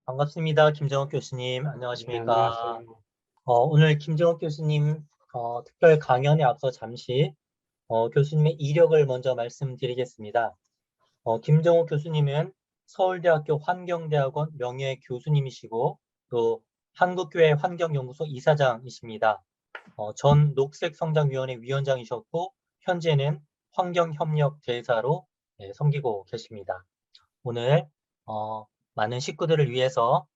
반갑습니다. 김정욱 교수님, 네, 안녕하십니까? 안녕하세요. 오늘 김정욱 교수님 특별 강연에 앞서 잠시 교수님의 이력을 먼저 말씀드리겠습니다. 김정욱 교수님은 서울대학교 환경대학원 명예교수님이시고 또 한국교회 환경연구소 이사장이십니다. 전 녹색성장위원회 위원장이셨고 현재는 환경협력대사로 섬기고 계십니다. 오늘 많은 식구들을 위해서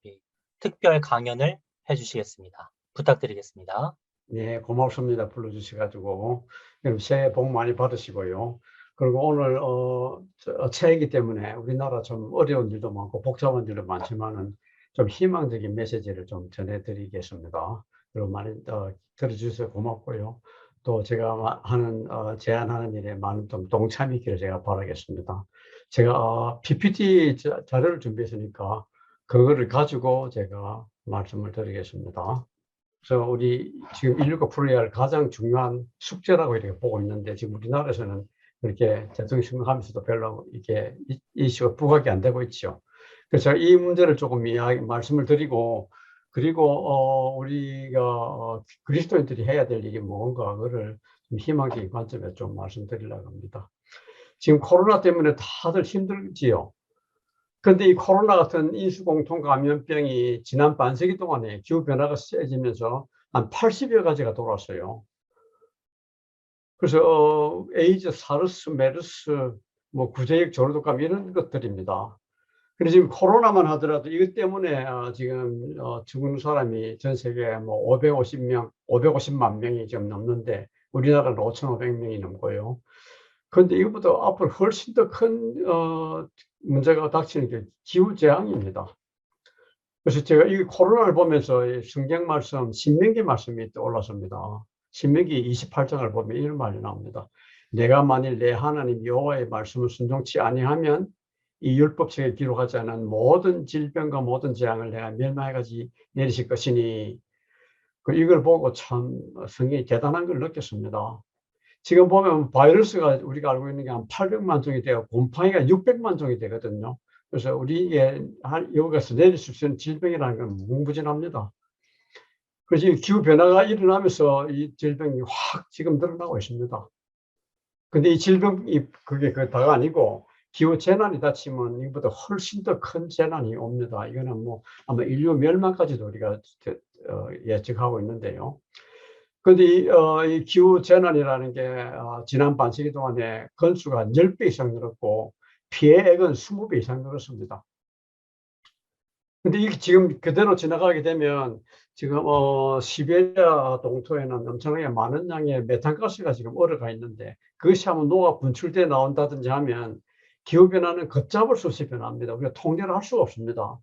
특별 강연을 해주시겠습니다. 부탁드리겠습니다. 네, 고맙습니다. 불러주셔가지고. 그럼 새해 복 많이 받으시고요. 그리고 오늘, 새해이기 때문에 우리나라 좀 어려운 일도 많고 복잡한 일도 많지만은 좀 희망적인 메시지를 좀 전해드리겠습니다. 그리고 많이 들어주셔서 고맙고요. 또 제가 제안하는 일에 많은 좀 동참이 있기를 제가 바라겠습니다. 제가 PPT 자료를 준비했으니까 그거를 가지고 제가 말씀을 드리겠습니다. 그래서 우리 지금 인류가 풀어야 할 가장 중요한 숙제라고 이렇게 보고 있는데, 지금 우리나라에서는 그렇게 대통령 선거하면서도 별로 이게 이슈가 부각이 안 되고 있죠. 그래서 이 문제를 조금 말씀을 드리고, 그리고 우리가 그리스도인들이 해야 될 일이 뭔가, 그거를 좀 희망적인 관점에 좀 말씀드리려고 합니다. 지금 코로나 때문에 다들 힘들지요. 그런데 이 코로나 같은 인수공통 감염병이 지난 반세기 동안에 기후변화가 세지면서 한 80여 가지가 돌았어요. 그래서 에이즈, 사르스, 메르스, 뭐 구제역 조류독감 이런 것들입니다. 그래서 지금 코로나만 하더라도 이것 때문에 지금 죽은 사람이 전 세계에 뭐 550만 명이 지금 넘는데 우리나라는 5,500명이 넘고요. 그런데 이것보다 앞으로 훨씬 더 큰 문제가 닥치는 게 기후재앙입니다. 그래서 제가 이 코로나를 보면서 성경 말씀, 신명기 말씀이 올라섭니다. 신명기 28장을 보면 이런 말이 나옵니다. 내가 만일 내 하나님 여호와의 말씀을 순종치 아니하면 이 율법책에 기록하지 않은 모든 질병과 모든 재앙을 내가 멸망해가지 내리실 것이니, 이걸 보고 참 성경이 대단한 걸 느꼈습니다. 지금 보면 바이러스가 우리가 알고 있는 게 한 800만 종이 되고 곰팡이가 600만 종이 되거든요. 그래서 우리의 여기서 내릴 수 있는 질병이라는 건 무궁무진합니다. 그래서 이 기후변화가 일어나면서 이 질병이 확 지금 늘어나고 있습니다. 근데 이 질병이 그게 다가 아니고 기후재난이 닥치면 이보다 훨씬 더 큰 재난이 옵니다. 이거는 뭐 아마 인류 멸망까지도 우리가 예측하고 있는데요. 그런데 이 기후재난이라는 게 지난 반세기 동안에 건수가 10배 이상 늘었고 피해액은 20배 이상 늘었습니다. 근데 이게 지금 그대로 지나가게 되면 지금 시베리아 동토에는 엄청나게 많은 양의 메탄가스가 지금 얼어가 있는데 그것이 한번 녹아 분출돼 나온다든지 하면 기후변화는 걷잡을 수 없이 변합니다. 우리가 통제를 할 수가 없습니다.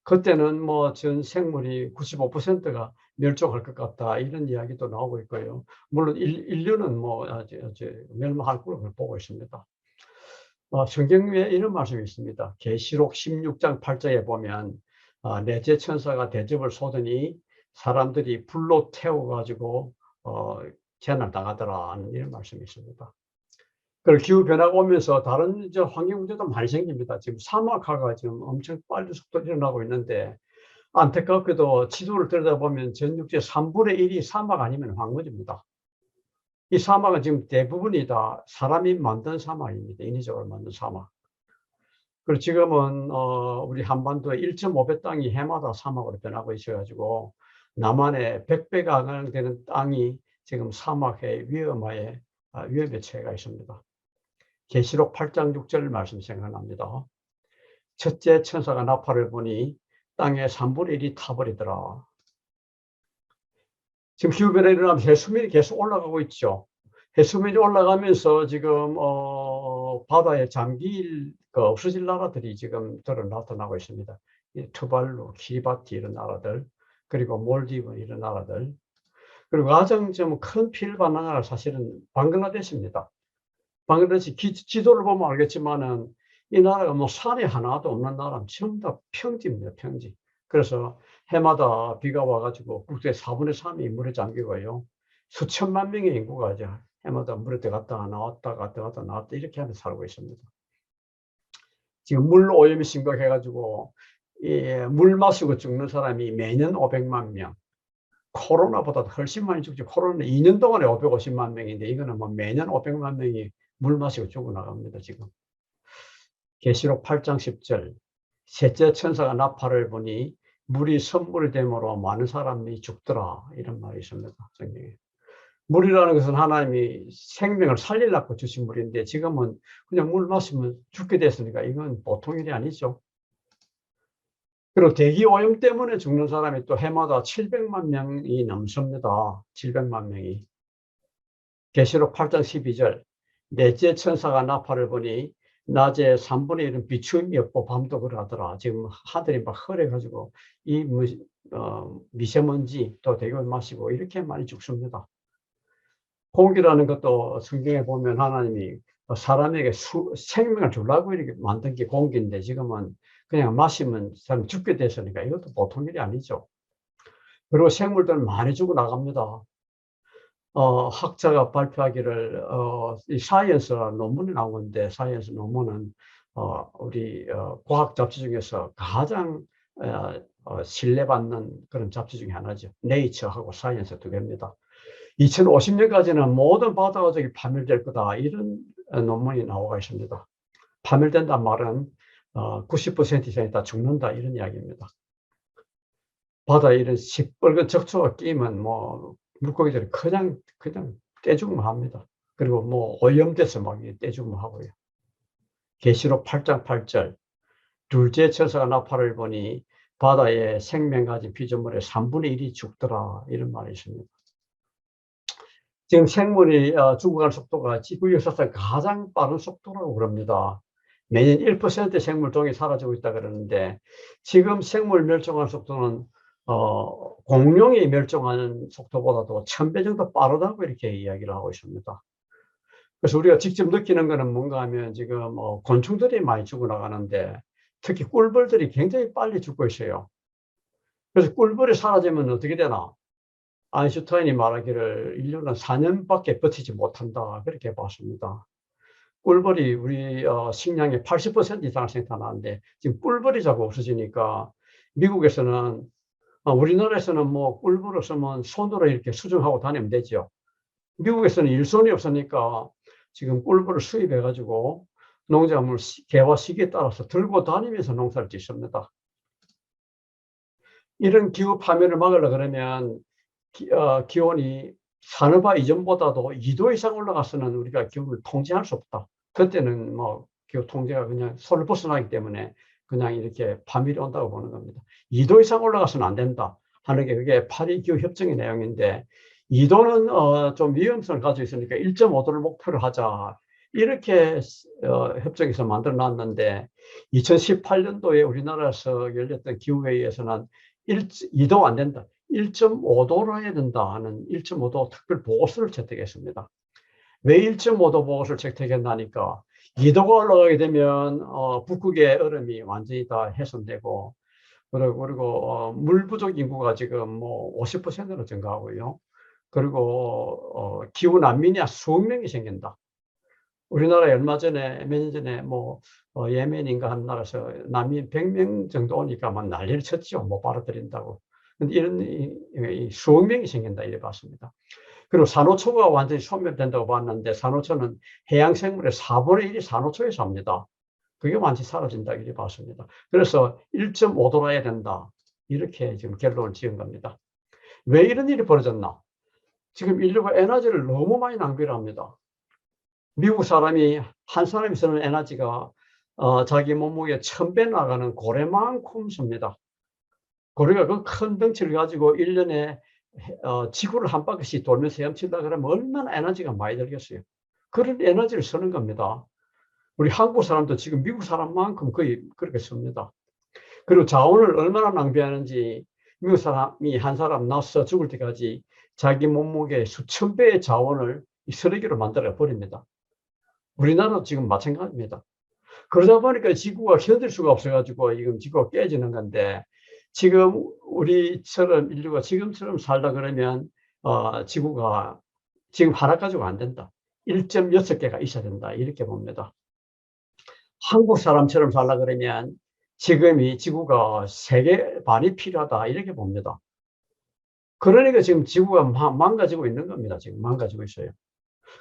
그때는 뭐 전 생물이 95%가 멸종할 것 같다 이런 이야기도 나오고 있고요. 물론 인류는 뭐 멸망할 걸로 보고 있습니다. 성경에 이런 말씀이 있습니다. 계시록 16장 8절에 보면 넷째 천사가 대접을 쏟으니 사람들이 불로 태워가지고 재난을 당하더라 하는 이런 말씀이 있습니다. 그리고 기후변화가 오면서 다른 환경 문제도 많이 생깁니다. 지금 사막화가 지금 엄청 빨리 속도로 일어나고 있는데 안타깝게도 지도를 들여다보면 전 육지의 3분의 1이 사막 아니면 황무지입니다. 이 사막은 지금 대부분이 다 사람이 만든 사막입니다. 인위적으로 만든 사막. 그리고 지금은 우리 한반도의 1.5배 땅이 해마다 사막으로 변하고 있어가지고 남한의 100배가 되는 땅이 지금 사막의 위험에 처해 있습니다. 계시록 8장 6절 말씀 생각납니다. 첫째 천사가 나팔을 부니 땅의 3분의 1이 타버리더라. 지금 기후변화 일어나면서 해수면이 계속 올라가고 있죠. 해수면이 올라가면서 지금 바다에 잠기가 없어질 나라들이 지금 나타나고 있습니다. 투발루, 키리바티 이런 나라들, 그리고 몰디브 이런 나라들, 그리고 가장 좀 큰 피해를 받는 나라가 사실은 방글라데시입니다. 방글라데시 지도를 보면 알겠지만은 이 나라가 뭐 산이 하나도 없는 나라, 전부 다 평지입니다, 평지. 그래서 해마다 비가 와가지고 국토의 4분의 3이 물에 잠기고요. 수천만 명의 인구가 이제 해마다 물에 들어갔다가 나왔다 갔다 나왔다 이렇게 하면서 살고 있습니다. 지금 물 오염이 심각해가지고 물 마시고 죽는 사람이 매년 500만 명. 코로나보다 훨씬 많이 죽죠. 코로나는 2년 동안에 550만 명인데 이거는 뭐 매년 500만 명이 물 마시고 죽어나갑니다. 지금. 계시록 8장 10절. 셋째 천사가 나팔을 부니 물이 선물이 되므로 많은 사람이 죽더라. 이런 말이 있습니다. 성경에. 물이라는 것은 하나님이 생명을 살리려고 주신 물인데 지금은 그냥 물 마시면 죽게 됐으니까 이건 보통 일이 아니죠. 그리고 대기 오염 때문에 죽는 사람이 또 해마다 700만 명이 넘습니다. 700만 명이. 계시록 8장 12절. 넷째 천사가 나팔을 부니 낮에 3분의 1은 비추임이 없고 밤도 그러하더라. 지금 하늘이 막 흐려가지고 이 미세먼지 또 대기 오염 마시고 이렇게 많이 죽습니다. 공기라는 것도 성경에 보면 하나님이 사람에게 생명을 주려고 이렇게 만든 게 공기인데 지금은 그냥 마시면 사람 죽게 됐으니까 이것도 보통 일이 아니죠. 그리고 생물들은 많이 죽어나갑니다. 학자가 발표하기를 이 사이언스라는 논문이 나오는데 사이언스 논문은 우리 과학 잡지 중에서 가장 신뢰받는 그런 잡지 중에 하나죠. 네이처하고 사이언스 두 개입니다. 2050년까지는 모든 바다가 저기 파멸될 거다. 이런 논문이 나오고 있습니다. 파멸된다는 말은 90% 이상이 다 죽는다. 이런 이야기입니다. 바다에 이런 시뻘건 적초가 끼면 뭐 물고기들이 그냥 떼죽으면 합니다. 그리고 뭐 오염돼서 막 떼죽으면 하고요. 계시록 8장 8절. 둘째 천사가 나팔을 보니 바다에 생명 가진 피조물의 3분의 1이 죽더라. 이런 말이 있습니다. 지금 생물이 죽어가는 속도가 지구 역사상 가장 빠른 속도라고 그럽니다. 매년 1%의 생물종이 사라지고 있다 그러는데 지금 생물 멸종하는 속도는 공룡이 멸종하는 속도보다도 1000배 정도 빠르다고 이렇게 이야기를 하고 있습니다. 그래서 우리가 직접 느끼는 것은 뭔가 하면 지금 곤충들이 많이 죽어나가는데 특히 꿀벌들이 굉장히 빨리 죽고 있어요. 그래서 꿀벌이 사라지면 어떻게 되나? 아인슈타인이 말하기를 인류는 4년밖에 버티지 못한다. 그렇게 봤습니다. 꿀벌이 우리 식량의 80% 이상을 생산하는데 지금 꿀벌이 자꾸 없어지니까 미국에서는 우리나라에서는 뭐 꿀벌 없으면 손으로 이렇게 수정하고 다니면 되죠. 미국에서는 일손이 없으니까 지금 꿀벌을 수입해가지고 농작물 개화 시기에 따라서 들고 다니면서 농사를 짓습니다. 이런 기후 파멸을 막으려고 그러면 기온이 산업화 이전보다도 2도 이상 올라가서는 우리가 기후를 통제할 수 없다. 그때는 뭐 기후 통제가 그냥 손을 벗어나기 때문에 그냥 이렇게 파멸이 온다고 보는 겁니다. 2도 이상 올라가서는 안 된다 하는 게 그게 파리 기후 협정의 내용인데 2도는 좀 위험성을 가지고 있으니까 1.5도를 목표로 하자. 이렇게 협정에서 만들어 놨는데 2018년도에 우리나라에서 열렸던 기후회의에서는 2도 안 된다. 1.5도로 해야 된다 하는 1.5도 특별 보고서를 채택했습니다. 왜 1.5도 보고서를 채택했나니까 2도가 올라가게 되면 북극의 얼음이 완전히 다 훼손되고 그리고 물 부족 인구가 지금 뭐 50%로 증가하고요. 그리고 기후 난민이 수억 명이 생긴다. 우리나라에 얼마 전에 몇 년 전에 뭐 예멘인가 한 나라에서 난민 100명 정도 오니까 막 난리를 쳤죠. 못 받아들인다고. 근데 이런 수억 명이 생긴다 이래 봤습니다. 그리고 산호초가 완전히 소멸된다고 봤는데 산호초는 해양 생물의 4분의 1이 산호초에 삽니다. 그게 완전히 사라진다 이래 봤습니다. 그래서 1.5도로 해야 된다. 이렇게 지금 결론을 지은 겁니다. 왜 이런 일이 벌어졌나? 지금 인류가 에너지를 너무 많이 낭비를 합니다. 미국 사람이 한 사람이 쓰는 에너지가 자기 몸무게 1000배 나가는 고래만큼 씁니다. 고래가 그 큰 덩치를 가지고 1년에 지구를 한 바퀴씩 돌면서 헤엄친다 그러면 얼마나 에너지가 많이 들겠어요. 그런 에너지를 쓰는 겁니다. 우리 한국 사람도 지금 미국 사람만큼 거의 그렇게 씁니다. 그리고 자원을 얼마나 낭비하는지 미국 사람이 한 사람 나서 죽을 때까지 자기 몸무게 수천 배의 자원을 쓰레기로 만들어 버립니다. 우리나라도 지금 마찬가지입니다. 그러다 보니까 지구가 견딜 수가 없어가지고 지금 지구가 깨지는 건데 지금 우리처럼 인류가 지금처럼 살다 그러면 지구가 지금 하나 가지고 안 된다. 1.6개가 있어야 된다. 이렇게 봅니다. 한국 사람처럼 살다 그러면 지금 이 지구가 세계 반이 필요하다 이렇게 봅니다. 그러니까 지금 지구가 망가지고 있는 겁니다. 지금 망가지고 있어요.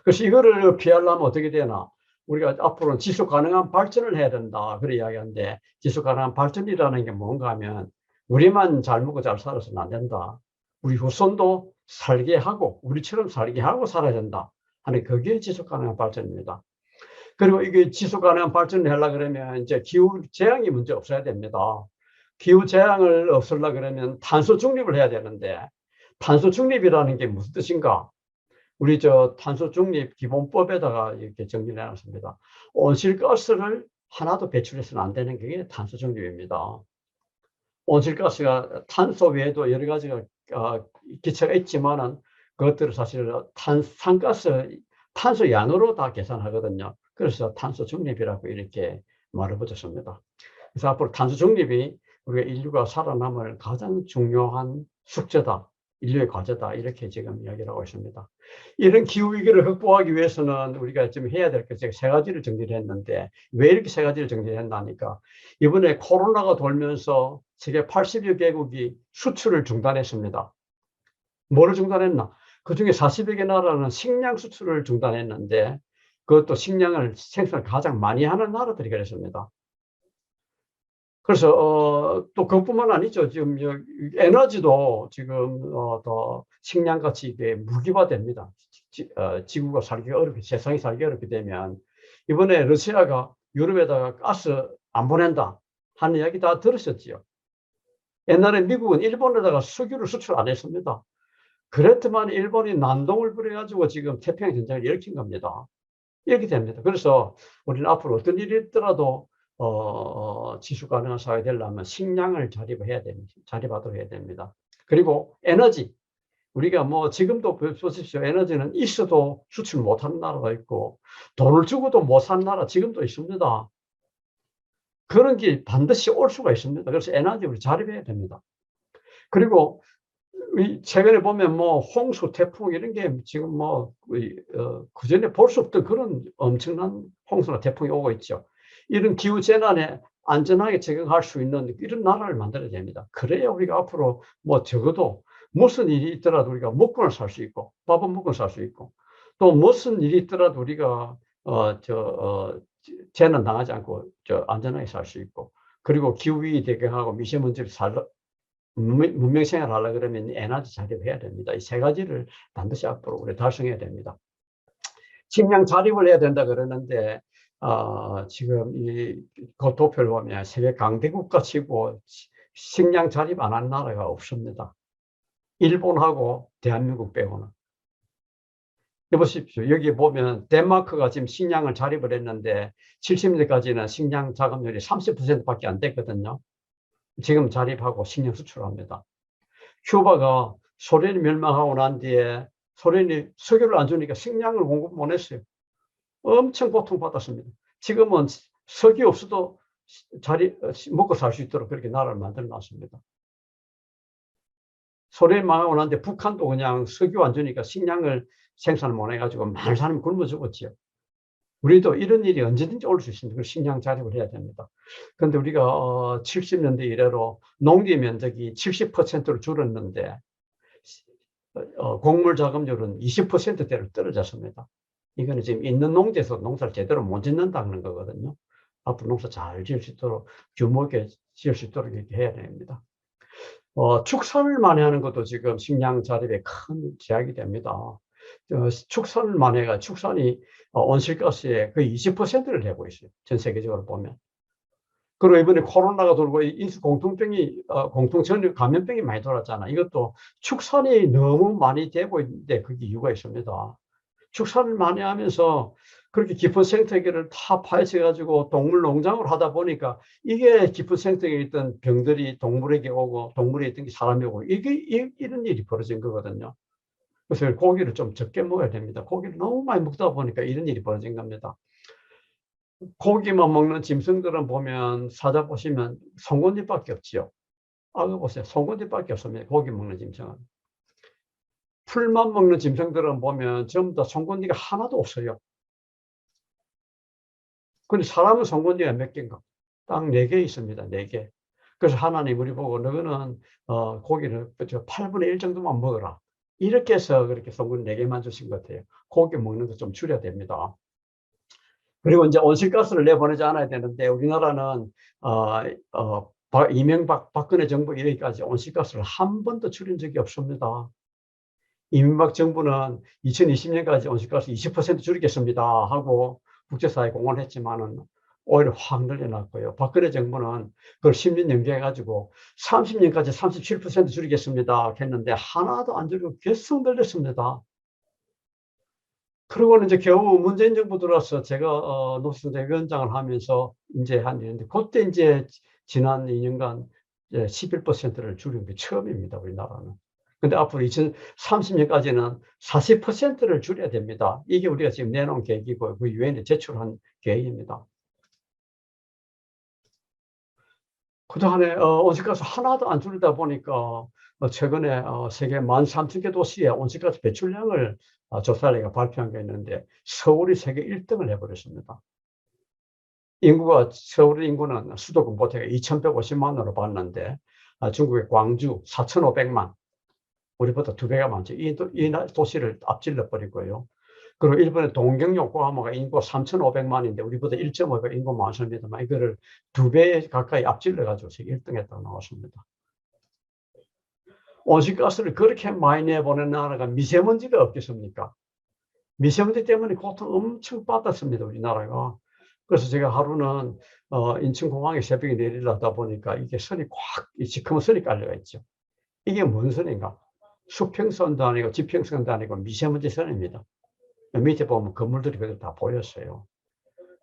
그래서 이거를 피하려면 어떻게 되나? 우리가 앞으로는 지속 가능한 발전을 해야 된다. 그런 이야기하는데 지속 가능한 발전이라는 게 뭔가 하면 우리만 잘 먹고 잘 살아서는 안 된다. 우리 후손도 살게 하고 우리처럼 살게 하고 살아야 된다 하는 그게 지속 가능한 발전입니다. 그리고 이게 지속 가능한 발전을 하려고 그러면 이제 기후 재앙이 문제 없어야 됩니다. 기후 재앙을 없애려고 그러면 탄소 중립을 해야 되는데 탄소 중립이라는 게 무슨 뜻인가? 우리 탄소 중립 기본법에다가 이렇게 정리를 해놨습니다. 온실가스를 하나도 배출해서는 안 되는 게 탄소 중립입니다. 온실가스가 탄소 외에도 여러 가지가 기체가 있지만은 그것들을 사실 산가스 탄소 양으로 다 계산하거든요. 그래서 탄소 중립이라고 이렇게 말을 붙였습니다. 그래서 앞으로 탄소 중립이 우리가 인류가 살아남을 가장 중요한 숙제다. 인류의 과제다. 이렇게 지금 이야기를 하고 있습니다. 이런 기후위기를 극복하기 위해서는 우리가 지금 해야 될 것, 제가 세 가지를 정리를 했는데, 왜 이렇게 세 가지를 정리를 했나니까, 이번에 코로나가 돌면서 세계 80여 개국이 수출을 중단했습니다. 뭐를 중단했나? 그 중에 40여 개 나라는 식량 수출을 중단했는데, 그것도 식량을 생산을 가장 많이 하는 나라들이 그랬습니다. 그래서 또 그것뿐만 아니죠. 지금 에너지도 지금 더 식량같이 이게 무기화됩니다. 지구가 살기 어렵게, 세상이 살기 어렵게 되면 이번에 러시아가 유럽에다가 가스 안 보낸다 하는 이야기 다 들으셨지요. 옛날에 미국은 일본에다가 석유를 수출 안 했습니다. 그랬더만 일본이 난동을 부려가지고 지금 태평양 전쟁을 일으킨 겁니다. 이렇게 됩니다. 그래서 우리는 앞으로 어떤 일이 있더라도 지속 가능한 사회가 되려면 식량을 자립해야 됩니다. 자립하도록 해야 됩니다. 그리고 에너지. 우리가 뭐 지금도 보십시오. 에너지는 있어도 수출 못하는 나라가 있고 돈을 주고도 못 사는 나라 지금도 있습니다. 그런 게 반드시 올 수가 있습니다. 그래서 에너지 우리 자립해야 됩니다. 그리고 최근에 보면 뭐 홍수, 태풍 이런 게 지금 뭐 그전에 볼 수 없던 그런 엄청난 홍수나 태풍이 오고 있죠. 이런 기후 재난에 안전하게 적응할 수 있는 이런 나라를 만들어야 됩니다. 그래야 우리가 앞으로 뭐 적어도 무슨 일이 있더라도 우리가 먹고는 살 수 있고 밥은 먹고 살 수 있고 또 무슨 일이 있더라도 우리가 재난 당하지 않고 안전하게 살 수 있고 그리고 기후위기 대응하고 미세먼지를 문명 생활을 하려고 그러면 에너지 자립해야 됩니다. 이 세 가지를 반드시 앞으로 우리 달성해야 됩니다. 식량 자립을 해야 된다 그러는데 지금 그 도표를 보면 세계 강대국가 치고 식량 자립 안 한 나라가 없습니다. 일본하고 대한민국 빼고는. 보십시오. 여기 보면 덴마크가 지금 식량을 자립을 했는데 70년대까지는 식량 자급률이 30%밖에 안 됐거든요. 지금 자립하고 식량 수출합니다. 큐바가 소련이 멸망하고 난 뒤에 소련이 석유를 안 주니까 식량을 공급 못 했어요. 엄청 고통받았습니다. 지금은 석유 없어도 먹고 살 수 있도록 그렇게 나라를 만들어 놨습니다. 소련이 망하고 난 뒤에 북한도 그냥 석유 안 주니까 식량을 생산을 못 해가지고 많은 사람이 굶어 죽었지요. 우리도 이런 일이 언제든지 올 수 있습니다. 그 식량 자립을 해야 됩니다. 그런데 우리가 70년대 이래로 농지 면적이 70%로 줄었는데 곡물 자급률은 20%대로 떨어졌습니다. 이거는 지금 있는 농지에서 농사를 제대로 못 짓는다는 거거든요. 앞으로 농사 잘 지을 수 있도록 규모 있게 지을 수 있도록 이렇게 해야 됩니다. 축산을 만회하는 것도 지금 식량 자립에 큰 제약이 됩니다. 축산을 만회가 축산이 온실가스의 거의 20%를 내고 있어요. 전 세계적으로 보면. 그리고 이번에 코로나가 돌고 인수 공통병이 공통전염 감염병이 많이 돌았잖아. 이것도 축산이 너무 많이 되고 있는데 그게 이유가 있습니다. 축산을 많이 하면서 그렇게 깊은 생태계를 다 파헤쳐 가지고 동물 농장을 하다 보니까 이게 깊은 생태계에 있던 병들이 동물에게 오고 동물에 있던 게 사람에 오고 이게 이런 일이 벌어진 거거든요. 그래서 고기를 좀 적게 먹어야 됩니다. 고기를 너무 많이 먹다 보니까 이런 일이 벌어진 겁니다. 고기만 먹는 짐승들은 보면 찾아보시면 송곳니밖에 없지요. 아그 보세요. 송곳니밖에 없습니다. 고기 먹는 짐승은. 풀만 먹는 짐승들은 보면 전부 다 송곳니가 하나도 없어요. 근데 사람은 송곳니가 몇 개인가? 딱 4개 있습니다. 4개. 그래서 하나님 우리 보고 너는 고기를 8분의 1 정도만 먹어라. 이렇게 해서 그렇게 소금 4개만 주신 것 같아요. 고기 먹는 거 좀 줄여야 됩니다. 그리고 이제 온실가스를 내보내지 않아야 되는데 우리나라는 이명박 박근혜 정부 이래까지 온실가스를 한 번도 줄인 적이 없습니다. 이명박 정부는 2020년까지 온실가스 20% 줄이겠습니다 하고 국제사회에 공언했지만은 오히려 확 늘려놨고요. 박근혜 정부는 그걸 10년 연기해가지고 30년까지 37% 줄이겠습니다 했는데 하나도 안 줄이고 계속 늘렸습니다. 그러고는 이제 겨우 문재인 정부 들어와서 제가 노동위원장을 하면서 이제 한 일인데 그때 이제 지난 2년간 11%를 줄인 게 처음입니다. 우리나라는. 근데 앞으로 2030년까지는 40%를 줄여야 됩니다. 이게 우리가 지금 내놓은 계획이고 그 유엔에 제출한 계획입니다. 그동안에 온실가스 하나도 안 줄이다 보니까 최근에 세계 13,000개 도시의 온실가스 배출량을 조사를 발표한 게 있는데 서울이 세계 1등을 해버렸습니다. 서울 인구는 수도권 보태가 2,150만으로 봤는데 중국의 광주 4,500만, 우리보다 2배가 많죠. 이 도시를 앞질러 버리고요. 그리고 일본의 동경 요코하마가 인구 3,500만인데 우리보다 1.5배 인구 많습니다만 이거를 2배 가까이 앞질러 가지고 세계 1등 했다고 나왔습니다. 온실가스를 그렇게 많이 내보낸 나라가 미세먼지가 없겠습니까? 미세먼지 때문에 고통 엄청 받았습니다, 우리나라가. 그래서 제가 하루는 인천공항에 새벽에 내리려다 보니까 이게 선이 시커먼 선이 깔려가 있죠. 이게 뭔 선인가? 수평선도 아니고 지평선도 아니고 미세먼지 선입니다. 밑에 보면 건물들이 그대로 다 보였어요.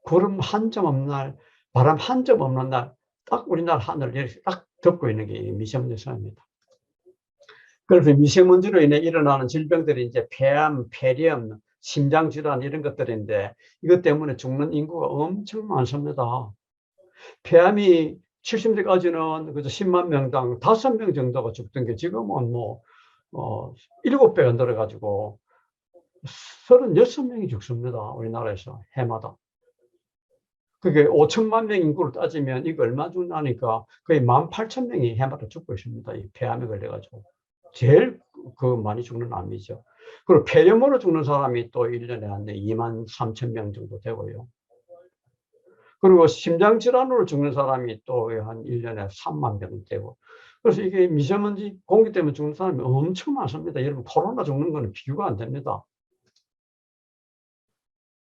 구름 한 점 없는 날, 바람 한 점 없는 날, 딱 우리나라 하늘을 이렇게 딱 덮고 있는 게 미세먼지 선입니다. 그래서 미세먼지로 인해 일어나는 질병들이 이제 폐암, 폐렴, 심장질환 이런 것들인데 이것 때문에 죽는 인구가 엄청 많습니다. 폐암이 70대까지는 그저 10만 명당 5명 정도가 죽던 게 지금은 7배가 늘어가지고 36명이 죽습니다. 우리나라에서 해마다. 그게 5천만 명 인구를 따지면 이거 얼마 죽나니까 거의 18,000명이 해마다 죽고 있습니다. 이 폐암에 걸려가지고. 제일 많이 죽는 암이죠. 그리고 폐렴으로 죽는 사람이 또 1년에 한 23,000명 정도 되고요. 그리고 심장질환으로 죽는 사람이 또 한 1년에 3만 명 되고. 그래서 이게 미세먼지 공기 때문에 죽는 사람이 엄청 많습니다. 여러분, 코로나 죽는 거는 비교가 안 됩니다.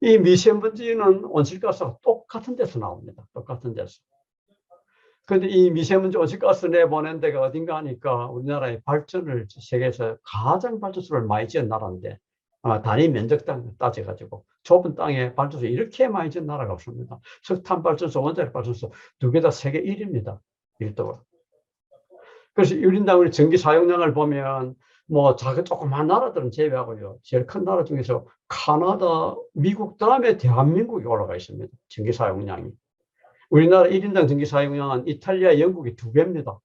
이 미세먼지는 온실가스가 똑같은 데서 나옵니다. 똑같은 데서. 그런데 이 미세먼지 온실가스 내보낸 데가 어딘가 하니까 우리나라의 발전을 세계에서 가장 발전소를 많이 지은 나라인데 단위 면적 따져가지고 좁은 땅에 발전소 이렇게 많이 지은 나라가 없습니다. 석탄 발전소, 원자력 발전소 2개 다 세계 1위입니다. 1등으로. 그래서 유린당 우리 전기 사용량을 보면 작은 조그만 나라들은 제외하고요. 제일 큰 나라 중에서 카나다, 미국 다음에 대한민국이 올라가 있습니다. 전기 사용량이. 우리나라 1인당 전기 사용량은 이탈리아, 영국이 2배입니다.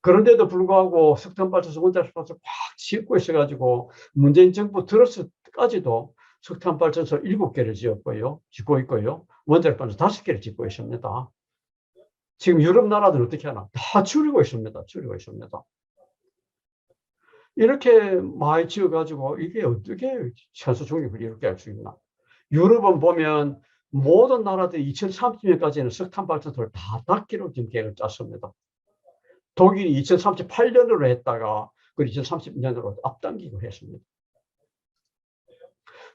그런데도 불구하고 석탄 발전소, 원자력 발전소 꽉 짓고 있어가지고 문재인 정부 들었을 때까지도 석탄 발전소 7개를 짓고 있고요. 원자력 발전소 5개를 짓고 있습니다. 지금 유럽 나라들은 어떻게 하나? 다 줄이고 있습니다. 줄이고 있습니다. 이렇게 많이 지어가지고 이게 어떻게 탄소 중립을 이렇게 할 수 있나? 유럽은 보면 모든 나라들이 2030년까지는 석탄 발전소를 다 닫기로 지금 계획을 짰습니다. 독일이 2038년으로 했다가 그 2030년으로 앞당기고 했습니다.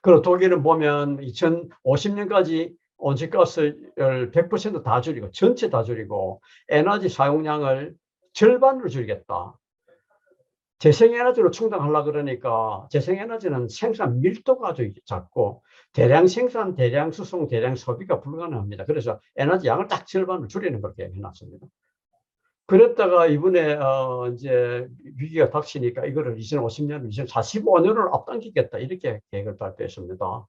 그리고 독일은 보면 2050년까지 온실가스를 100% 다 줄이고 전체 다 줄이고 에너지 사용량을 절반으로 줄이겠다. 재생에너지로 충당하려고 그러니까 재생에너지는 생산 밀도가 아주 작고 대량 생산, 대량 수송, 대량 소비가 불가능합니다. 그래서 에너지 양을 딱 절반으로 줄이는 걸 계획해놨습니다. 그랬다가 이번에 이제 위기가 닥치니까 이거를 2050년, 2045년으로 앞당기겠다 이렇게 계획을 발표했습니다.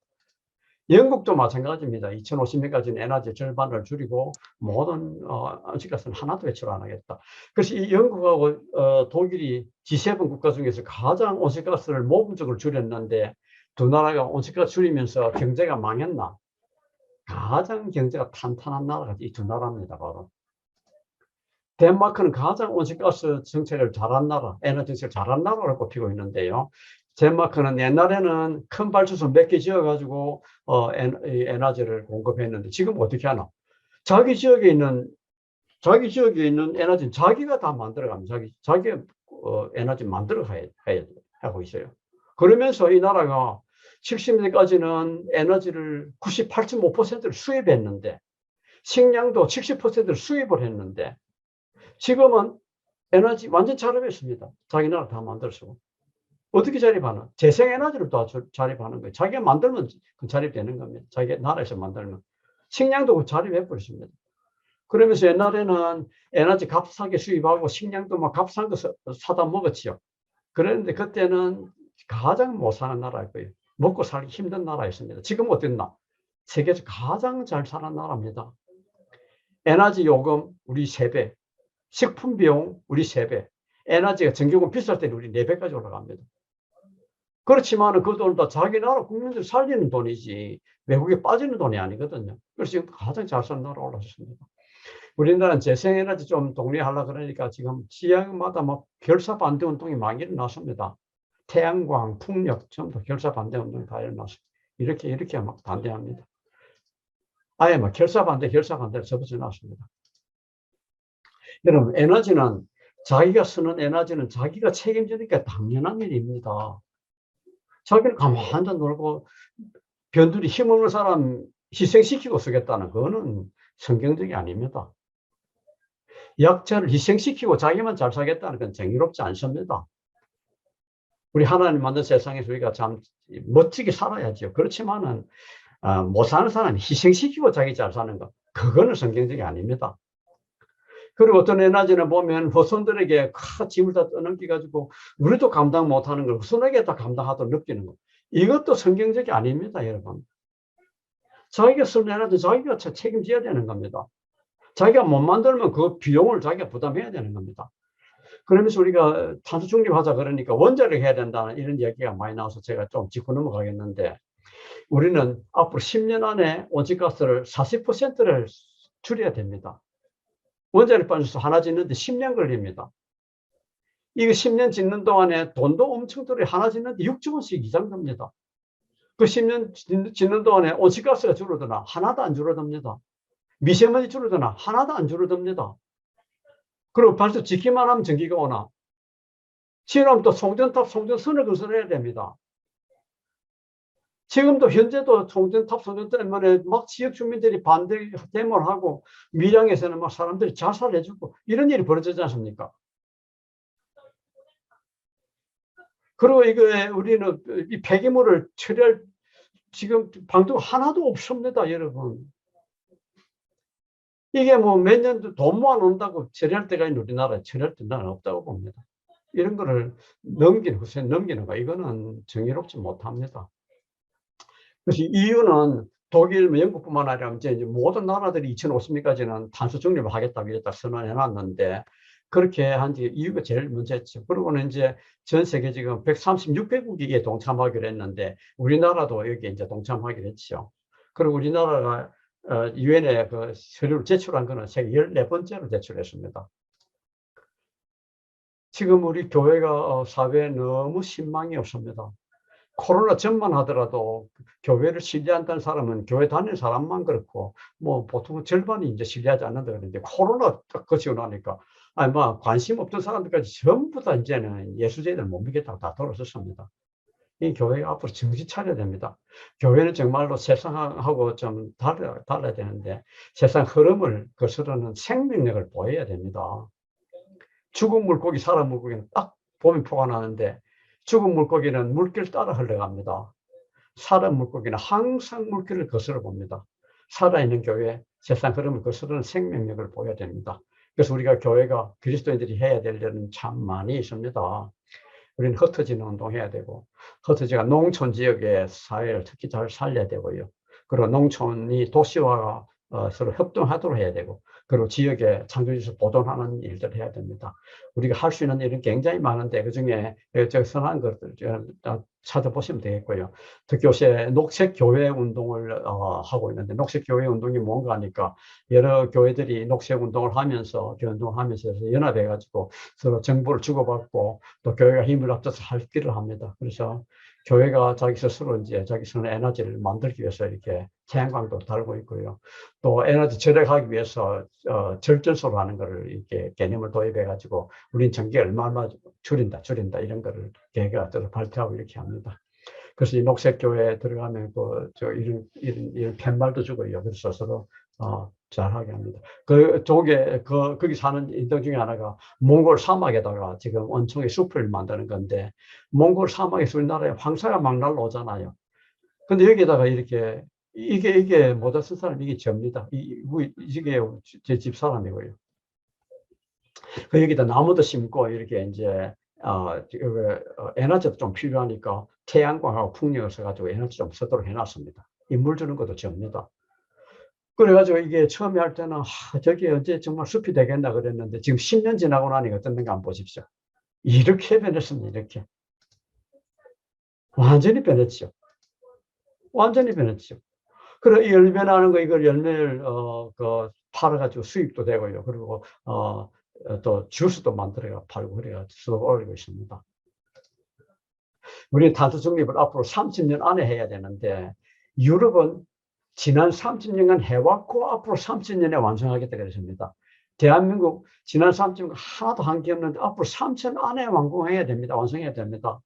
영국도 마찬가지입니다. 2050년까지는 에너지 절반을 줄이고 모든 온실가스는 하나도 배출 안 하겠다. 그래서 이 영국하고 독일이 G7 국가 중에서 가장 온실가스를 모범적으로 줄였는데 두 나라가 온실가스 줄이면서 경제가 망했나? 가장 경제가 탄탄한 나라가 이 두 나라입니다. 바로 덴마크는 가장 온실가스 정책을 잘한 나라, 에너지 정책을 잘한 나라로 꼽히고 있는데요. 덴마크는 옛날에는 큰 발전소 몇 개 지어가지고 에너지를 공급했는데 지금 어떻게 하나? 자기 지역에 있는 에너지는 자기가 다 만들어갑니다. 자기 에너지 만들어 하고 있어요. 그러면서 이 나라가 70년대까지는 에너지를 98.5%를 수입했는데, 식량도 70%를 수입을 했는데, 지금은 에너지 완전 자립했습니다. 자기 나라 다 만들어서. 어떻게 자립하나? 재생에너지를 다 자립하는 거예요. 자기가 만들면 자립되는 겁니다. 자기 나라에서 만들면. 식량도 자립해버렸습니다. 그러면서 옛날에는 에너지 값싸게 수입하고 식량도 막 값싼 거 사다 먹었지요. 그런데 그때는 가장 못 사는 나라였고요. 먹고 살기 힘든 나라였습니다. 지금 어땠나? 세계에서 가장 잘 사는 나라입니다. 에너지 요금 우리 3배, 식품 비용 우리 3배, 에너지가 전기요금 비쌀 때는 우리 4배까지 올라갑니다. 그렇지만 그 돈은 다 자기 나라 국민들 살리는 돈이지 외국에 빠지는 돈이 아니거든요. 그래서 지금 가장 잘 사는 나라 올라섰습니다. 우리나라는 재생에너지 좀 독려하려고 그러니까 지금 지역마다 막 결사 반대 운동이 많이 일어났습니다. 태양광, 풍력 전부 결사 반대 운동이 다 일어났어요. 이렇게 막 반대합니다. 아예 막 결사 반대를 접어져 놨습니다. 여러분, 에너지는 자기가 쓰는 에너지는 자기가 책임지니까 당연한 일입니다. 자기는 가만히 놀고 변두리 힘없는 사람 희생시키고 쓰겠다는 그거는 성경적이 아닙니다. 약자를 희생시키고 자기만 잘 살겠다는 건 정의롭지 않습니다. 우리 하나님 만든 세상에서 우리가 참 멋지게 살아야죠. 그렇지만은 못 사는 사람이 희생시키고 자기 잘 사는 것, 그거는 성경적이 아닙니다. 그리고 어떤 에너지는 보면 후손들에게 짐을 다 떠넘겨가지고 우리도 감당 못하는 걸 후손에게 다 감당하도록 느끼는 것, 이것도 성경적이 아닙니다, 여러분. 자기가 쓰는 에너지 자기가 책임져야 되는 겁니다. 자기가 못 만들면 그 비용을 자기가 부담해야 되는 겁니다. 그러면서 우리가 탄소 중립하자 그러니까 원자력 해야 된다는 이런 얘기가 많이 나와서 제가 좀 짚고 넘어가겠는데, 우리는 앞으로 10년 안에 온실가스를 40%를 줄여야 됩니다. 원자력 발전소 하나 짓는데 10년 걸립니다. 이거 10년 짓는 동안에 돈도 엄청 들어요. 하나 짓는데 6조 원씩 이상 듭니다. 그 10년 짓는 동안에 온실가스가 줄어드나? 하나도 안 줄어듭니다. 미세먼지 줄어드나? 하나도 안 줄어듭니다. 그리고 발전 짓기만 하면 전기가 오나? 지금 또 송전탑, 송전선을 건설해야 됩니다. 지금도 현재도 송전탑, 송전 때문에 막 지역 주민들이 반대 데모를 하고 밀양에서는 막 사람들이 자살해주고 이런 일이 벌어지지 않습니까? 그리고 이거에 우리는 이 폐기물을 처리할 지금 방도가 하나도 없습니다, 여러분. 이게 뭐 몇 년도 돈 모아놓는다고 처리할 때가 있는 우리나라에 처리할 때는 없다고 봅니다. 이런 거를 후세 넘기는 거, 이거는 정의롭지 못합니다. 그래서 이유는 독일, 영국뿐만 아니라 이제 모든 나라들이 2050년까지는 탄소 중립을 하겠다고 이랬다 선언해 놨는데, 그렇게 한 이유가 제일 문제죠. 그리고는 이제 전 세계 지금 136개국이 동참하기로 했는데, 우리나라도 여기 이제 동참하기로 했죠. 그리고 우리나라가 유엔에 그 서류를 제출한 거는 세계 14번째로 제출했습니다. 지금 우리 교회가 사회에 너무 신망이 없습니다. 코로나 전만 하더라도 교회를 신뢰한다는 사람은 교회 다니는 사람만 그렇고, 뭐 보통 절반이 이제 신뢰하지 않는다 그러는데, 코로나 딱 거치고 나니까 뭐 관심 없던 사람들까지 전부 다 이제는 예수제들 못 믿겠다고 다 돌아섰습니다. 이 교회가 앞으로 정신 차려야 됩니다. 교회는 정말로 세상하고 좀 달라야 되는데, 세상 흐름을 거스르는 생명력을 보여야 됩니다. 죽은 물고기, 살아있는 물고기는 딱 보면 표가 나는데, 죽은 물고기는 물길 따라 흘러갑니다. 살아있는 물고기는 항상 물길을 거슬러 봅니다. 살아있는 교회, 세상 흐름을 거스르는 생명력을 보여야 됩니다. 그래서 우리가 교회가 그리스도인들이 해야 될 일은 참 많이 있습니다. 우리는 흩어지는 운동해야 되고, 흩어지가 농촌 지역의 사회를 특히 잘 살려야 되고요. 그리고 농촌이 도시화가 서로 협동하도록 해야 되고, 그리고 지역의 창조지수 보존하는 일들을 해야 됩니다. 우리가 할 수 있는 일은 굉장히 많은데 그중에 저 선한 것들 찾아보시면 되겠고요. 특히 요새 녹색교회 운동을 하고 있는데 녹색교회 운동이 뭔가 하니까 여러 교회들이 녹색 운동을 하면서 교회 운동을 하면서 연합해 가지고 서로 정보를 주고받고 또 교회가 힘을 합쳐서 할 길을 합니다. 그래서 교회가 자기 스스로 이제 자기 스스로 에너지를 만들기 위해서 이렇게 태양광도 달고 있고요. 또 에너지 절약하기 위해서 절전소로 하는 거를 이렇게 개념을 도입해 가지고 우린 전기 얼마 줄인다 이런 거를 계획을 발표하고 이렇게 합니다. 그래서 이 녹색교회에 들어가면 이런 팻말도 주고요. 그래서 서로 잘하게 합니다. 거기 사는 인들 중에 하나가 몽골 사막에다가 지금 원청의 숲을 만드는 건데 몽골 사막에서 우리나라에 황사가 막 날라오잖아요. 근데 여기다가 이렇게 이게 모자 쓴 사람 이게 접니다. 이게 제 집 사람이고요. 그 여기다 나무도 심고 이렇게 이제 에너지도 좀 필요하니까 태양광하고 풍력을 써가지고 에너지 좀 쓰도록 해놨습니다. 인물 주는 것도 접니다. 그래가지고 이게 처음에 할 때는 저게 언제 정말 숲이 되겠나 그랬는데 지금 10년 지나고 나니까 어떤가 한번 보십시오. 이렇게 변했습니다. 이렇게 완전히 변했죠. 완전히 변했죠. 그리고 이 열매나는 거 이걸 열매를 팔아가지고 수입도 되고요. 그리고 또 주스도 만들어가 팔고 그래가지고 올리고 있습니다. 우리는 탄소 중립을 앞으로 30년 안에 해야 되는데 유럽은 지난 30년간 해왔고 앞으로 30년에 완성하겠다 그랬습니다. 대한민국 지난 30년 하나도 한 게 없는데 앞으로 3년 안에 완공해야 됩니다. 완성해야 됩니다.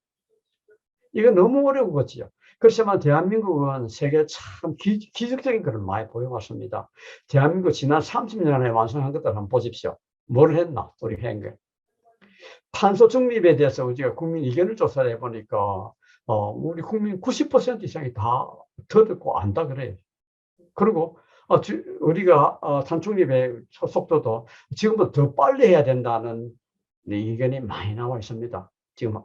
이거 너무 어려운 거지요. 그렇지만 대한민국은 세계에 참 기적적인 것을 많이 보여왔습니다. 대한민국 지난 30년 안에 완성한 것들 한번 보십시오. 뭘 했나? 우리 한 게. 탄소 중립에 대해서 우리가 국민 의견을 조사를 해보니까 우리 국민 90% 이상이 다 듣고 안다 그래요. 그리고 우리가 탄소 중립의 속도도 지금보다 더 빨리 해야 된다는 의견이 많이 나와 있습니다. 지금.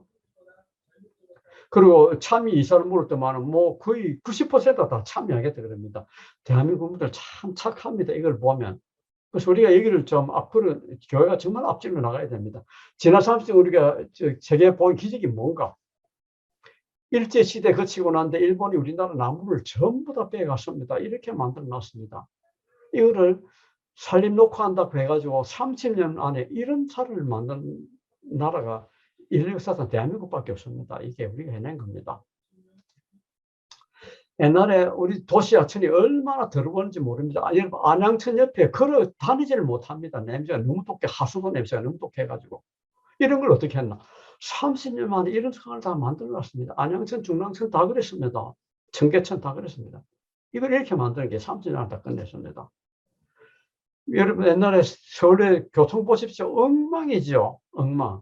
그리고 참여 이사를 물을 때만은 뭐 거의 90%가 다 참여하겠다 그럽니다. 대한민국 분들 참 착합니다. 이걸 보면. 그래서 우리가 여기를 좀 앞으로 교회가 정말 앞질러 나가야 됩니다. 지난 30년 우리가 세계에 본 기적이 뭔가? 일제시대 거치고 난데 일본이 우리나라 나무를 전부 다 빼갔습니다. 이렇게 만들어 놨습니다. 이거를 살림 녹화한다고 해가지고 30년 안에 이런 차를 만든 나라가 인류 역사상 대한민국밖에 없습니다. 이게 우리가 해낸 겁니다. 옛날에 우리 도시하천이 얼마나 더러웠는지 모릅니다. 안양천 옆에 걸어 다니지를 못합니다. 냄새가 너무 독해, 하수도 냄새가 너무 독해가지고. 이런 걸 어떻게 했나? 30년 만에 이런 상황을 다 만들어놨습니다. 안양천, 중랑천 다 그랬습니다. 청계천 다 그랬습니다. 이걸 이렇게 만드는 게 30년 안에 다 끝냈습니다. 여러분 옛날에 서울에 교통 보십시오. 엉망이죠. 엉망.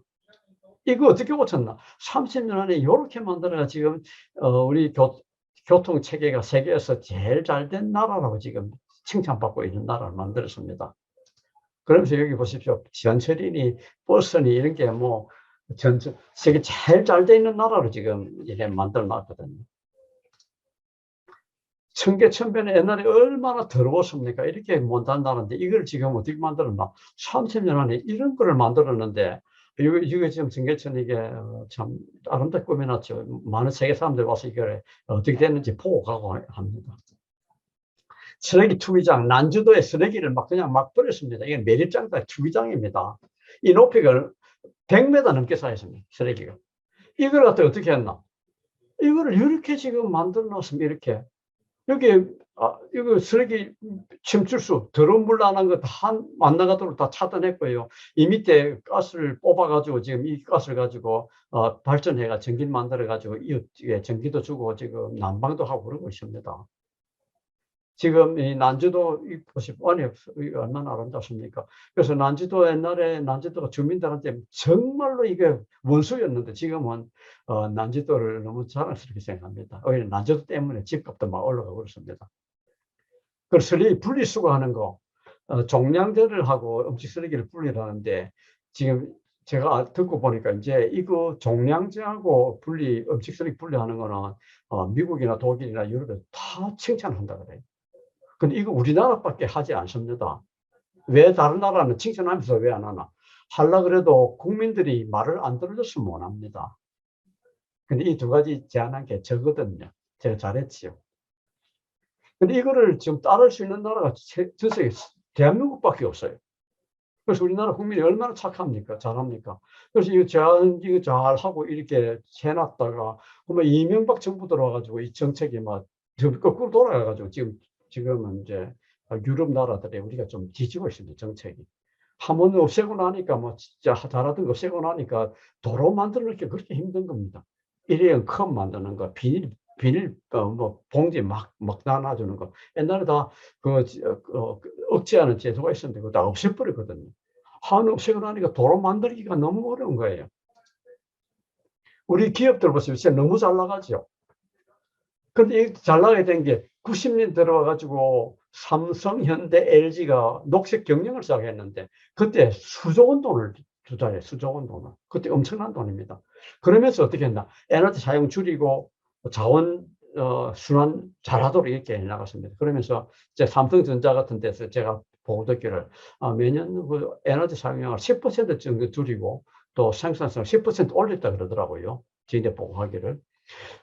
이거 어떻게 고쳤나? 30년 안에 이렇게 만들어가 지금 우리 교통 체계가 세계에서 제일 잘된 나라라고 지금 칭찬받고 있는 나라를 만들었습니다. 그러면서 여기 보십시오. 전철이니 버스니 이런 게 뭐 세계 제일 잘 돼 있는 나라로 지금 이렇게 만들어 놨거든요. 청계천변에 옛날에 얼마나 더러웠습니까? 이렇게 못한 나라인데 이걸 지금 어떻게 만들었나? 30년 안에 이런 거를 만들었는데 이거 지금 청계천 이게 참 아름답게 꾸며놨죠. 많은 세계 사람들 와서 이걸 어떻게 됐는지 보고 가고 합니다. 쓰레기 투기장, 난주도에 쓰레기를 그냥 막 버렸습니다. 이게 매립장다 투기장입니다. 이 높이가 100m 넘게 쌓였습니다. 쓰레기가. 이걸 갖다 어떻게 했나? 이거를 이렇게 지금 만들어 놨습니다. 이렇게. 여기 이거 쓰레기 침출수 더러운 물 나는 거 다 안 나가도록 다 차단했고요. 이 밑에 가스를 뽑아가지고 지금 이 가스를 가지고 발전해가 전기를 만들어가지고 전기도 주고 지금 난방도 하고 그러고 있습니다. 지금 이 난주도 보시고 아니 얼마나 아름답습니까? 그래서 난주도 옛날에 난주도가 주민들한테 정말로 이게 원수였는데 지금은 난주도를 너무 자랑스럽게 생각합니다. 오히려 난주도 때문에 집값도 막 올라가고 그렇습니다. 그래서 쓰레기 분리수거하는 거 종량제를 하고 음식 쓰레기를 분리하는데 지금 제가 듣고 보니까 이제 이거 종량제하고 음식 쓰레기 분리하는 거는 미국이나 독일이나 유럽에 다 칭찬한다 그래요. 근데 이거 우리나라밖에 하지 않습니다. 왜 다른 나라는 칭찬하면서 왜 안 하나? 하려 그래도 국민들이 말을 안 들어줬으면 못 합니다. 근데 이 두 가지 제안한 게 저거든요. 제가 잘했지요. 근데 이거를 지금 따를 수 있는 나라가 전 세계 대한민국밖에 없어요. 그래서 우리나라 국민이 얼마나 착합니까? 잘합니까? 그래서 이거 잘하고 이렇게 해놨다가, 그러면 이명박 정부 들어와가지고 이 정책이 막 거꾸로 돌아가가지고 지금은 이제 유럽 나라들에 우리가 좀 뒤지고 있습니다, 정책이. 한 번 없애고 나니까 뭐 진짜 잘하던 거 없애고 나니까 도로 만드는 게 그렇게 힘든 겁니다. 일회용 컵 만드는 거, 비닐 뭐 봉지 막 나눠주는 거. 옛날에 다 억제하는 제도가 있었는데 그거 다 없애버리거든요. 한 없애고 나니까 도로 만들기가 너무 어려운 거예요. 우리 기업들 보시면 진짜 너무 잘 나가죠. 근데 잘 나가게 된 게 90년 들어와가지고 삼성, 현대, LG가 녹색 경영을 시작했는데 그때 수조 원 돈을 투자해, 수조 원 돈을. 그때 엄청난 돈입니다. 그러면서 어떻게 했나? 에너지 사용 줄이고 자원 순환 잘하도록 이렇게 해나갔습니다. 그러면서 이제 삼성전자 같은 데서 제가 보고 듣기를 매년 그 에너지 사용량을 10% 정도 줄이고 또 생산성 10% 올렸다 그러더라고요. 지인들 보고 하기를.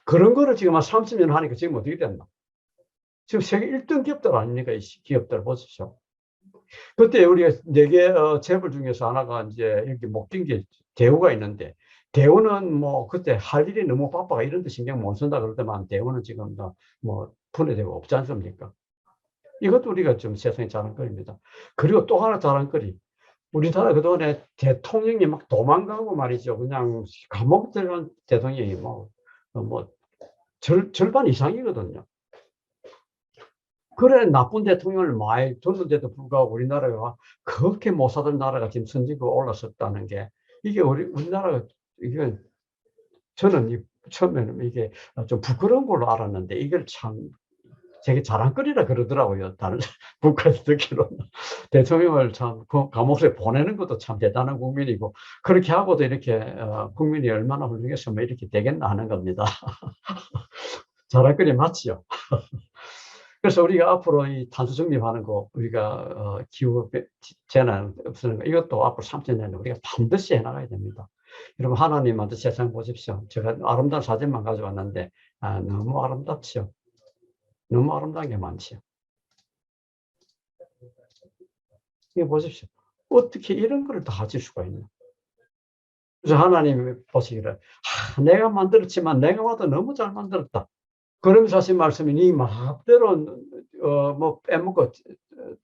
그런 거를 지금 한 30년 하니까 지금 어떻게 됐나? 지금 세계 1등 기업들 아닙니까? 이 기업들 보십시오. 그때 우리가 4개 재벌 중에서 하나가 이제 이렇게 묶인 게 대우가 있는데, 대우는 뭐 그때 할 일이 너무 바빠가 이런 데 신경 못 쓴다 그러더만 대우는 지금 뭐 분해되고 없지 않습니까? 이것도 우리가 좀 세상에 자랑거리입니다. 그리고 또 하나 자랑거리. 우리나라 그동안에 대통령이 막 도망가고 말이죠. 그냥 감옥 들어간 대통령이 뭐 절반 이상이거든요. 그래 나쁜 대통령을 많이 뒀는데도 불구하고 우리나라가 그렇게 못 사던 나라가 지금 선진국 올라섰다는 게 이게 우리나라가 이게 저는 처음에는 이게 좀 부끄러운 걸로 알았는데 이걸 참 되게 자랑거리라 그러더라고요. 다른 국가에서 듣기로는. 대통령을 참 감옥에 보내는 것도 참 대단한 국민이고 그렇게 하고도 이렇게 국민이 얼마나 훌륭했으면 이렇게 되겠나 하는 겁니다. 자랑거리 맞지요? 그래서 우리가 앞으로 이 탄소 중립하는 거, 우리가 기후 재난 없애는 거, 이것도 앞으로 30년에 우리가 반드시 해나가야 됩니다. 여러분, 하나님한테 세상 보십시오. 제가 아름다운 사진만 가져왔는데, 너무 아름답지요. 너무 아름다운 게 많지요. 이거 보십시오. 어떻게 이런 거를 다 가질 수가 있나? 그래서 하나님이 보시기를, 내가 만들었지만 내가 봐도 너무 잘 만들었다. 그러면서 하신 말씀이 네 마음대로 뭐 빼먹고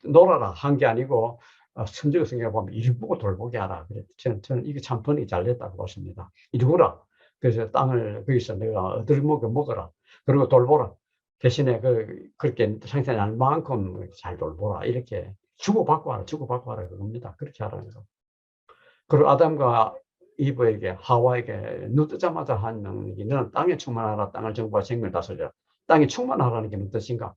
놀아라 한 게 아니고 성경 성경에 보면 일보고 돌보게 하라. 그랬죠. 저는 이게 참 번역이 잘 됐다고 봤습니다. 일구라. 그래서 땅을 거기서 내가 얻을 먹어라. 그리고 돌보라. 대신에 그렇게 생산이 날 만큼 잘 돌보라. 이렇게 주고받고 하라. 주고받고 하라. 그겁니다. 그렇게 하라는 거. 그리고 아담과 이브에게 하와에게 눈 뜨자마자 한 명령이 너는 땅에 충만하라. 땅을 정부와 생명을 다스려라. 땅에 충만하라는 게 무슨 뜻인가?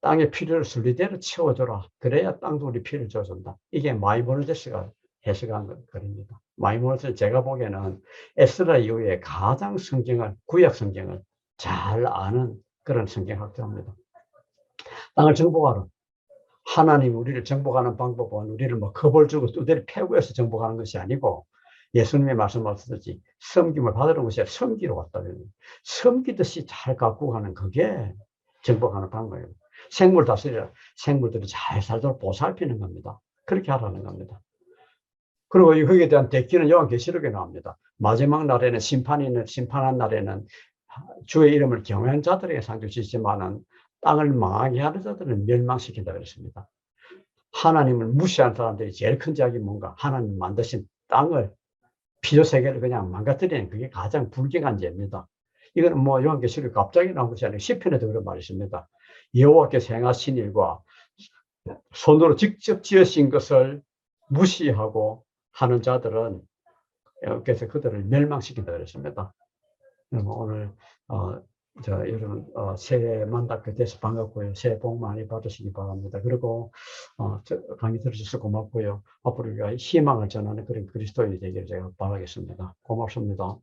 땅의 필요를 순리대로 채워줘라. 그래야 땅도 우리 필요를 줘준다. 이게 마이모니데스가 해석한 글입니다. 마이모니데스 제가 보기에는 에스라 이후에 가장 구약 성경을 잘 아는 그런 성경학자입니다. 땅을 정복하라. 하나님 우리를 정복하는 방법은 우리를 뭐 겁을 주고 두드려 패고 해서 정복하는 것이 아니고 예수님의 말씀하셨듯이 섬김을 받으러 온 것이 아니라 섬기러 왔다. 섬기듯이 잘 갖고 가는 그게 정복하는 방법이에요. 생물 다스리라. 생물들이 잘 살도록 보살피는 겁니다. 그렇게 하라는 겁니다. 그리고 거기에 대한 대기는 요한계시록에 나옵니다. 마지막 날에는 심판한 날에는 주의 이름을 경외한 자들에게 상을 주시지만은 땅을 망하게 하는 자들은 멸망시킨다 그랬습니다. 하나님을 무시하는 사람들이 제일 큰 죄악이 뭔가? 하나님 만드신 땅을 피조세계를 그냥 망가뜨리는 그게 가장 불경한 죄입니다. 이거는 뭐 요한계시록에 갑자기 나온 것이 아니고 시편에도 그런 말이 있습니다. 여호와께서 행하신 일과 손으로 직접 지으신 것을 무시하고 하는 자들은 그래서 그들을 멸망시킨다 그랬습니다. 오늘 여러분 새해 만나게 돼서 반갑고요. 새해 복 많이 받으시기 바랍니다. 그리고 강의 들으셔서 고맙고요. 앞으로 우리가 희망을 전하는 그런 그리스도인이 되기를 제가 바라겠습니다. 고맙습니다.